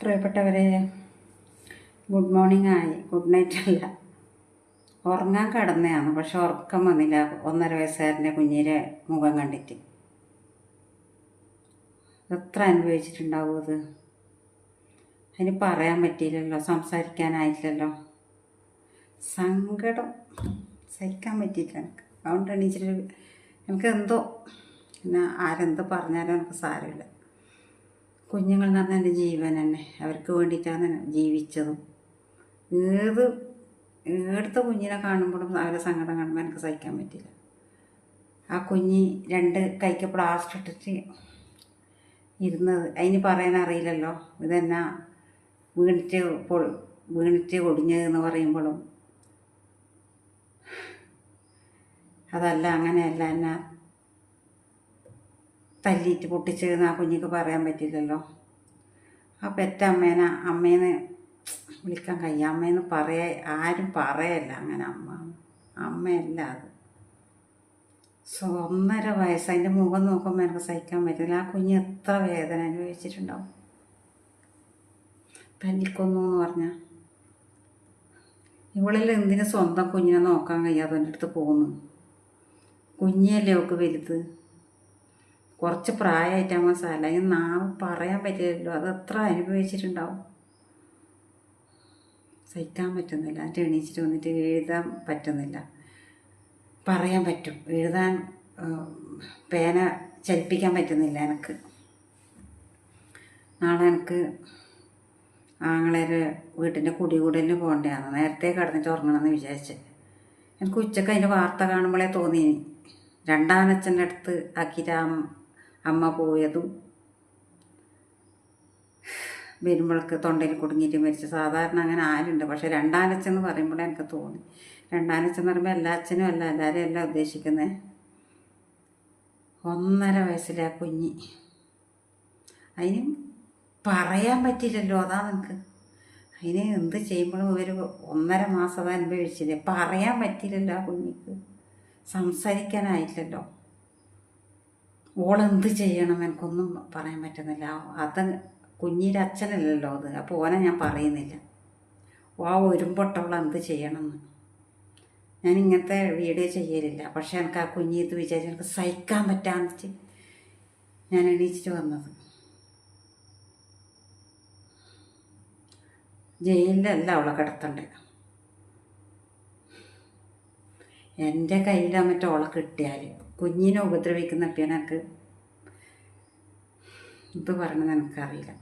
പ്രിയപ്പെട്ടവരെ, good morning ആയി. Good night അല്ല, ഉറങ്ങാൻ കിടന്നതാണ്. പക്ഷെ ഉറക്കം വന്നില്ല 1.5 വയസ്സുകാരൻ്റെ കുഞ്ഞിൻ്റെ മുഖം കണ്ടിട്ട്. എത്ര അനുഭവിച്ചിട്ടുണ്ടാവും അത്. അതിന് പറയാൻ പറ്റിയില്ലല്ലോ, സംസാരിക്കാനായില്ലല്ലോ. സങ്കടം സഹിക്കാൻ പറ്റിയില്ല എനിക്ക്. അതുകൊണ്ട് എണീച്ചിട്ട് എനിക്ക് എന്തോ, പിന്നെ ആരെന്ത് പറഞ്ഞാലും എനിക്ക് സാരമില്ല. കുഞ്ഞുങ്ങൾ എന്ന് പറഞ്ഞാൽ എൻ്റെ ജീവൻ തന്നെ. അവർക്ക് വേണ്ടിയിട്ടാണ് ജീവിച്ചതും. ഏടുത്ത കുഞ്ഞിനെ കാണുമ്പോഴും അവരെ സങ്കടം കാണുമ്പോൾ എനിക്ക് സഹിക്കാൻ പറ്റില്ല. ആ കുഞ്ഞ് 2 കൈക്ക് പ്ലാസ്റ്റർ ഇട്ടിട്ട് ഇരുന്നത്, അതിന് പറയാനറിയില്ലല്ലോ. ഇതെന്നാ വീണിട്ട് ഒടിഞ്ഞതെന്ന് പറയുമ്പോഴും അതല്ല, അങ്ങനെയല്ല, എന്നാ തല്ലിയിട്ട് പൊട്ടിച്ചതെന്ന് ആ കുഞ്ഞിക്ക് പറയാൻ പറ്റില്ലല്ലോ. ആ പെറ്റ അമ്മേന്ന് വിളിക്കാൻ കഴിയും. അമ്മയെന്ന് ആരും പറയല്ല അങ്ങനെ. അമ്മയല്ല അത്. 1.5 വയസ്സ്. അതിൻ്റെ മുഖം നോക്കുമ്പോൾ എനിക്ക് സഹിക്കാൻ പറ്റില്ല. ആ കുഞ്ഞ് എത്ര വേദന അനുഭവിച്ചിട്ടുണ്ടാവും. തല്ലിക്കൊന്നു എന്ന് പറഞ്ഞാൽ ഇവളിൽ എന്തിനു സ്വന്തം കുഞ്ഞിനെ നോക്കാൻ കഴിയാതെ എൻ്റെ അടുത്ത് പോകുന്നു. കുഞ്ഞിയല്ലേ അവൾക്ക് വലുത്. കുറച്ച് പ്രായമായിട്ടാകുമ്പോൾ സാല നാവ് പറയാൻ പറ്റില്ലല്ലോ. അത് എത്ര അനുഭവിച്ചിട്ടുണ്ടാവും. സഹിക്കാൻ പറ്റുന്നില്ല. എന്നിട്ട് എണീച്ചിട്ട് വന്നിട്ട് എഴുതാൻ പറ്റുന്നില്ല. പറയാൻ പറ്റും, എഴുതാൻ പേന ചലിപ്പിക്കാൻ പറ്റുന്നില്ല എനിക്ക്. നാളെ എനിക്ക് ആങ്ങളൊരു വീട്ടിൻ്റെ കുടികൂടലിന് പോകേണ്ടതാണ്. നേരത്തെ കിടന്നിട്ട് ഉറങ്ങണമെന്ന് വിചാരിച്ച്. എനിക്ക് ഉച്ചക്ക് അതിൻ്റെ വാർത്ത കാണുമ്പോഴേ തോന്നി, 2ാം അച്ഛൻ്റെ അടുത്ത് ആക്കിയിട്ട് അമ്മ പോയതും വരുമ്പോഴേക്ക് തൊണ്ടയിൽ കുടുങ്ങിയിട്ട് മരിച്ചു. സാധാരണ അങ്ങനെ ആരുണ്ട്. പക്ഷെ 2ാം അച്ഛൻ പറയുമ്പോഴേ എനിക്ക് തോന്നി. 2ാം അച്ഛൻ എന്ന് പറയുമ്പോൾ എല്ലാ അച്ഛനും അല്ല, എല്ലാവരും അല്ല ഉദ്ദേശിക്കുന്നത്. 1.5 വയസ്സിലെ ആ കുഞ്ഞ്, അതിന് പറയാൻ പറ്റില്ലല്ലോ. അതാണ് എനിക്ക്. അതിന് എന്ത് ചെയ്യുമ്പോഴും ഒരു 1.5 മാസം അത് അനുഭവിച്ചില്ലേ. പറയാൻ പറ്റില്ലല്ലോ ആ കുഞ്ഞിക്ക്. സംസാരിക്കാനായില്ലല്ലോ. ഓളെന്ത് ചെയ്യണം എനിക്കൊന്നും പറയാൻ പറ്റുന്നില്ല. അത് കുഞ്ഞിൻ്റെ അച്ഛനല്ലല്ലോ അത്. അപ്പോൾ ഓനെ ഞാൻ പറയുന്നില്ല. ആ ഒരുമ്പൊട്ടവൾ എന്ത് ചെയ്യണമെന്ന്. ഞാൻ ഇങ്ങനത്തെ വീഡിയോ ചെയ്യലില്ല. പക്ഷെ എനിക്ക് ആ കുഞ്ഞിത് വിചാരിച്ച് എനിക്ക് സഹിക്കാൻ പറ്റാന്നിട്ട് ഞാൻ എണീച്ചിട്ട് വന്നത്. ജയിലിലല്ല അവളെ കിടത്തണ്ടേ. എൻ്റെ കയ്യിലാ മറ്റേ ഓളെ കിട്ടിയാൽ കുഞ്ഞിനെ ഉപദ്രവിക്കുന്ന പിന്നെ എനിക്ക് ഇത് പറയണമെന്ന് എനിക്കറിയില്ല.